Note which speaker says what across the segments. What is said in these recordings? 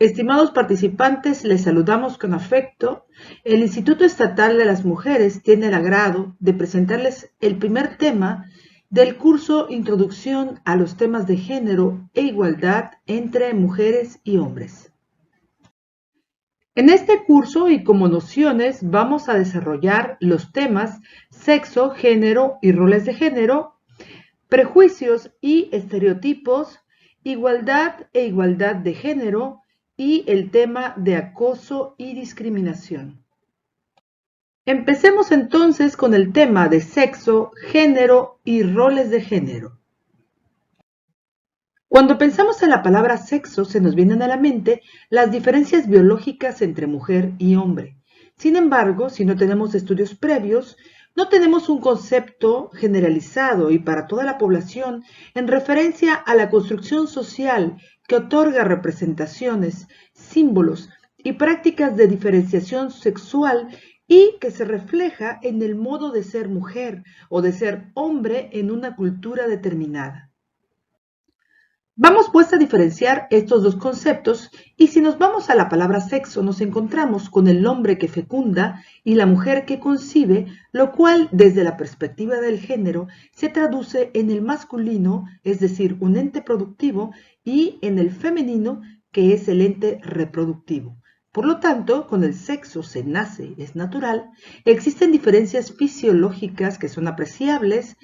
Speaker 1: Estimados participantes, les saludamos con afecto. El Instituto Estatal de las Mujeres tiene el agrado de presentarles el primer tema del curso Introducción a los temas de género e igualdad entre mujeres y hombres. En este curso y como nociones vamos a desarrollar los temas sexo, género y roles de género, prejuicios y estereotipos, igualdad e igualdad de género y el tema de acoso y discriminación. Empecemos entonces con el tema de sexo, género y roles de género. Cuando pensamos en la palabra sexo, se nos vienen a la mente las diferencias biológicas entre mujer y hombre. Sin embargo, si no tenemos estudios previos, no tenemos un concepto generalizado y para toda la población en referencia a la construcción social que otorga representaciones, símbolos y prácticas de diferenciación sexual y que se refleja en el modo de ser mujer o de ser hombre en una cultura determinada. Vamos pues a diferenciar estos dos conceptos y si nos vamos a la palabra sexo nos encontramos con el hombre que fecunda y la mujer que concibe, lo cual desde la perspectiva del género se traduce en el masculino, es decir, un ente productivo, y en el femenino, que es el ente reproductivo. Por lo tanto, con el sexo se nace, es natural, existen diferencias fisiológicas que son apreciables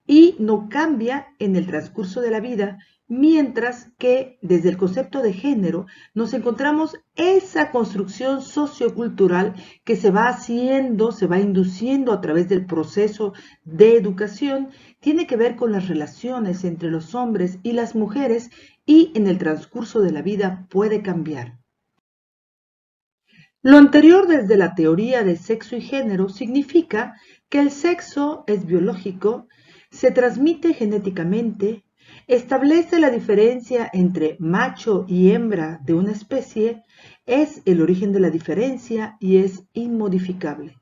Speaker 1: y no cambia en el transcurso de la vida, mientras que desde el concepto de género nos encontramos esa construcción sociocultural que se va haciendo, se va induciendo a través del proceso de educación, tiene que ver con las relaciones entre los hombres y las mujeres y en el transcurso de la vida puede cambiar. Lo anterior desde la teoría de sexo y género significa que el sexo es biológico, se transmite genéticamente, establece la diferencia entre macho y hembra de una especie, es el origen de la diferencia y es inmodificable,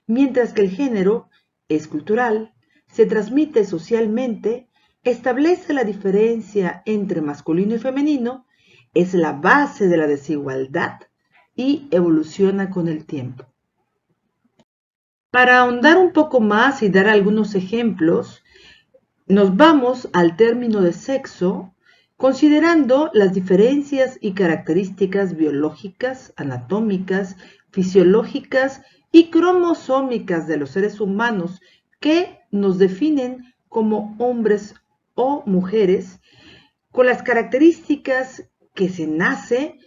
Speaker 1: mientras que el género es cultural, se transmite socialmente, establece la diferencia entre masculino y femenino, es la base de la desigualdad y evoluciona con el tiempo. Para ahondar un poco más y dar algunos ejemplos, nos vamos al término de sexo, considerando las diferencias y características biológicas, anatómicas, fisiológicas y cromosómicas de los seres humanos que nos definen como hombres o mujeres, con las características que se nace,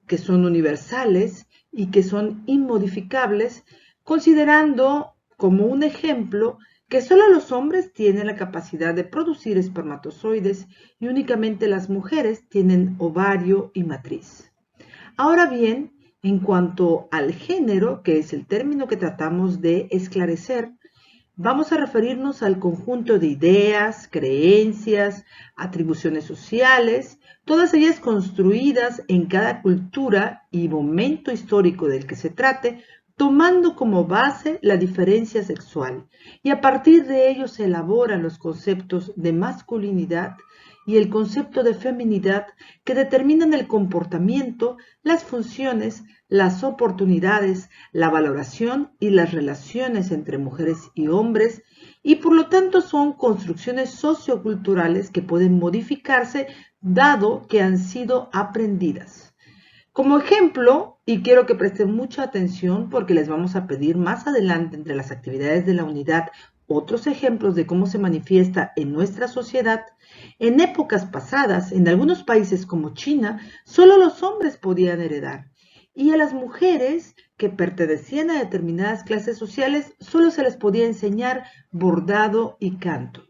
Speaker 1: que son universales y que son inmodificables, considerando como un ejemplo que solo los hombres tienen la capacidad de producir espermatozoides y únicamente las mujeres tienen ovario y matriz. Ahora bien, en cuanto al género, que es el término que tratamos de esclarecer, vamos a referirnos al conjunto de ideas, creencias, atribuciones sociales, todas ellas construidas en cada cultura y momento histórico del que se trate, tomando como base la diferencia sexual, y a partir de ello se elaboran los conceptos de masculinidad y el concepto de feminidad que determinan el comportamiento, las funciones, las oportunidades, la valoración y las relaciones entre mujeres y hombres, y por lo tanto son construcciones socioculturales que pueden modificarse dado que han sido aprendidas. Como ejemplo, y quiero que presten mucha atención porque les vamos a pedir más adelante entre las actividades de la unidad otros ejemplos de cómo se manifiesta en nuestra sociedad, en épocas pasadas, en algunos países como China, solo los hombres podían heredar y a las mujeres que pertenecían a determinadas clases sociales solo se les podía enseñar bordado y canto.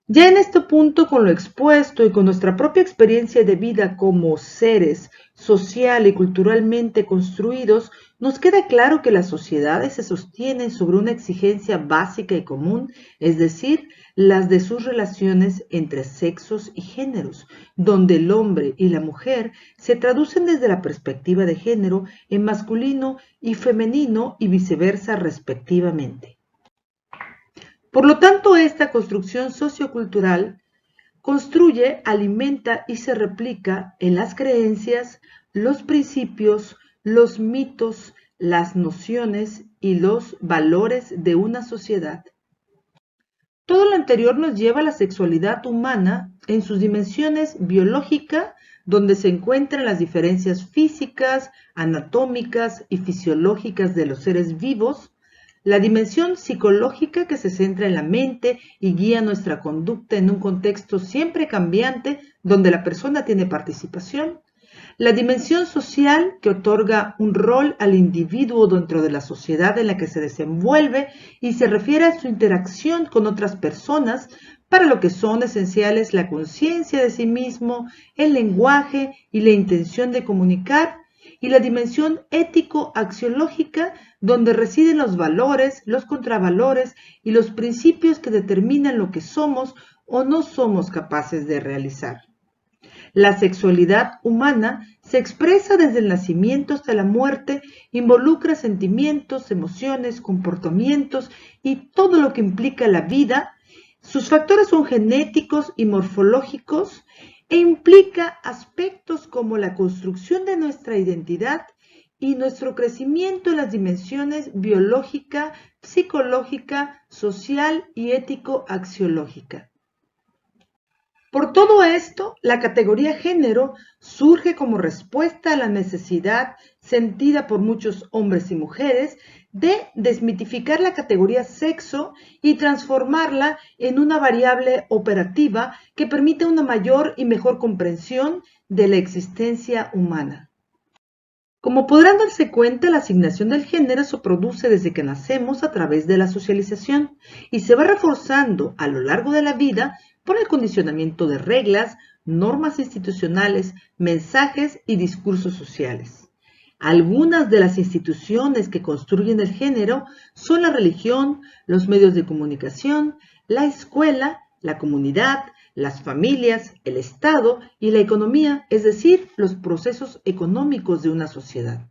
Speaker 1: Ya en este punto, con lo expuesto y con nuestra propia experiencia de vida como seres social y culturalmente construidos, nos queda claro que las sociedades se sostienen sobre una exigencia básica y común, es decir, las de sus relaciones entre sexos y géneros, donde el hombre y la mujer se traducen desde la perspectiva de género en masculino y femenino y viceversa respectivamente. Por lo tanto, esta construcción sociocultural construye, alimenta y se replica en las creencias, los principios, los mitos, las nociones y los valores de una sociedad. Todo lo anterior nos lleva a la sexualidad humana en sus dimensiones biológica, donde se encuentran las diferencias físicas, anatómicas y fisiológicas de los seres vivos, la dimensión psicológica que se centra en la mente y guía nuestra conducta en un contexto siempre cambiante donde la persona tiene participación, la dimensión social que otorga un rol al individuo dentro de la sociedad en la que se desenvuelve y se refiere a su interacción con otras personas, para lo que son esenciales la conciencia de sí mismo, el lenguaje y la intención de comunicar, y la dimensión ético-axiológica, donde residen los valores, los contravalores y los principios que determinan lo que somos o no somos capaces de realizar. La sexualidad humana se expresa desde el nacimiento hasta la muerte, involucra sentimientos, emociones, comportamientos y todo lo que implica la vida. Sus factores son genéticos y morfológicos e implica aspectos como la construcción de nuestra identidad y nuestro crecimiento en las dimensiones biológica, psicológica, social y ético-axiológica. Por todo esto, la categoría género surge como respuesta a la necesidad sentida por muchos hombres y mujeres de desmitificar la categoría sexo y transformarla en una variable operativa que permite una mayor y mejor comprensión de la existencia humana. Como podrán darse cuenta, la asignación del género se produce desde que nacemos a través de la socialización y se va reforzando a lo largo de la vida por el condicionamiento de reglas, normas institucionales, mensajes y discursos sociales. Algunas de las instituciones que construyen el género son la religión, los medios de comunicación, la escuela, la comunidad, las familias, el Estado y la economía, es decir, los procesos económicos de una sociedad.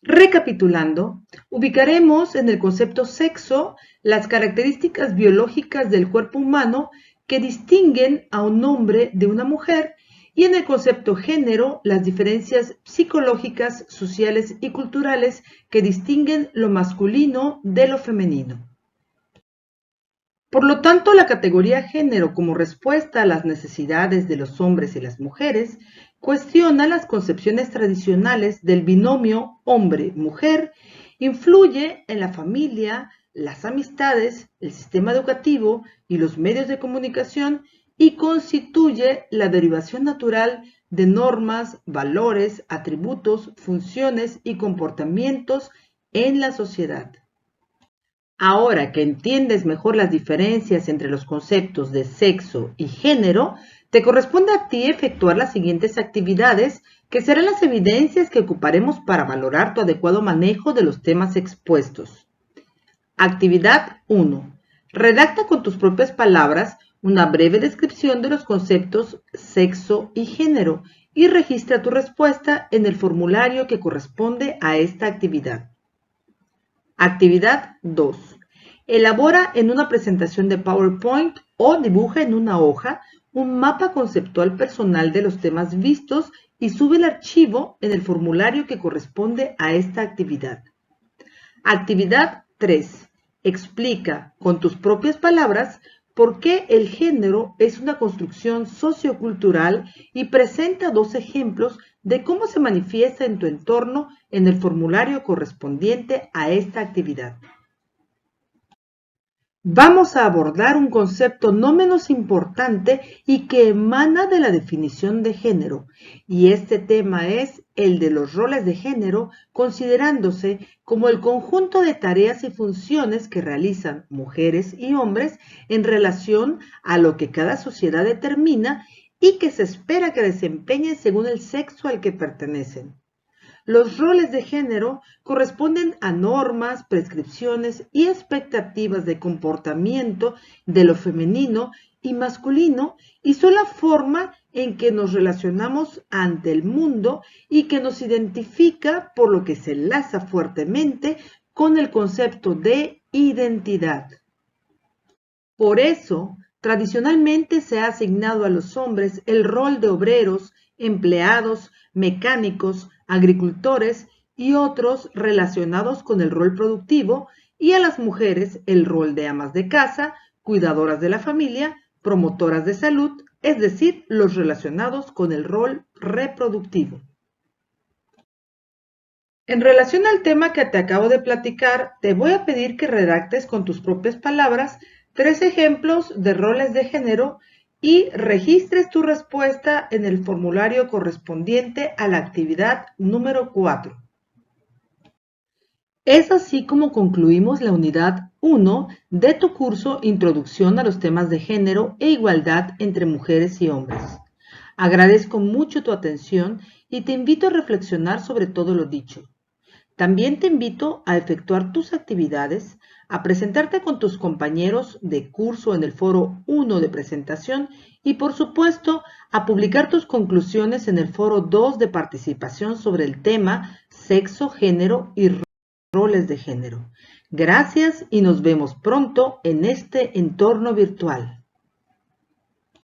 Speaker 1: Recapitulando, ubicaremos en el concepto sexo las características biológicas del cuerpo humano que distinguen a un hombre de una mujer y en el concepto género las diferencias psicológicas, sociales y culturales que distinguen lo masculino de lo femenino. Por lo tanto, la categoría género como respuesta a las necesidades de los hombres y las mujeres cuestiona las concepciones tradicionales del binomio hombre-mujer, influye en la familia, las amistades, el sistema educativo y los medios de comunicación y constituye la derivación natural de normas, valores, atributos, funciones y comportamientos en la sociedad. Ahora que entiendes mejor las diferencias entre los conceptos de sexo y género, te corresponde a ti efectuar las siguientes actividades que serán las evidencias que ocuparemos para valorar tu adecuado manejo de los temas expuestos. Actividad 1. Redacta con tus propias palabras una breve descripción de los conceptos sexo y género y registra tu respuesta en el formulario que corresponde a esta actividad. Actividad 2. Elabora en una presentación de PowerPoint o dibuja en una hoja un mapa conceptual personal de los temas vistos y sube el archivo en el formulario que corresponde a esta actividad. Actividad 3. Explica con tus propias palabras por qué el género es una construcción sociocultural y presenta 2 ejemplos de cómo se manifiesta en tu entorno en el formulario correspondiente a esta actividad. Vamos a abordar un concepto no menos importante y que emana de la definición de género, y este tema es el de los roles de género, considerándose como el conjunto de tareas y funciones que realizan mujeres y hombres en relación a lo que cada sociedad determina y que se espera que desempeñen según el sexo al que pertenecen. Los roles de género corresponden a normas, prescripciones y expectativas de comportamiento de lo femenino y masculino y son la forma en que nos relacionamos ante el mundo y que nos identifica, por lo que se enlaza fuertemente con el concepto de identidad. Por eso, Tradicionalmente se ha asignado a los hombres el rol de obreros, empleados, mecánicos, agricultores y otros relacionados con el rol productivo, y a las mujeres el rol de amas de casa, cuidadoras de la familia, promotoras de salud, es decir, los relacionados con el rol reproductivo. En relación al tema que te acabo de platicar, te voy a pedir que redactes con tus propias palabras 3 ejemplos de roles de género y registres tu respuesta en el formulario correspondiente a la actividad número 4. Es así como concluimos la unidad 1 de tu curso Introducción a los temas de género e igualdad entre mujeres y hombres. Agradezco mucho tu atención y te invito a reflexionar sobre todo lo dicho. También te invito a efectuar tus actividades, a presentarte con tus compañeros de curso en el foro 1 de presentación y, por supuesto, a publicar tus conclusiones en el foro 2 de participación sobre el tema sexo, género y roles de género. Gracias y nos vemos pronto en este entorno virtual.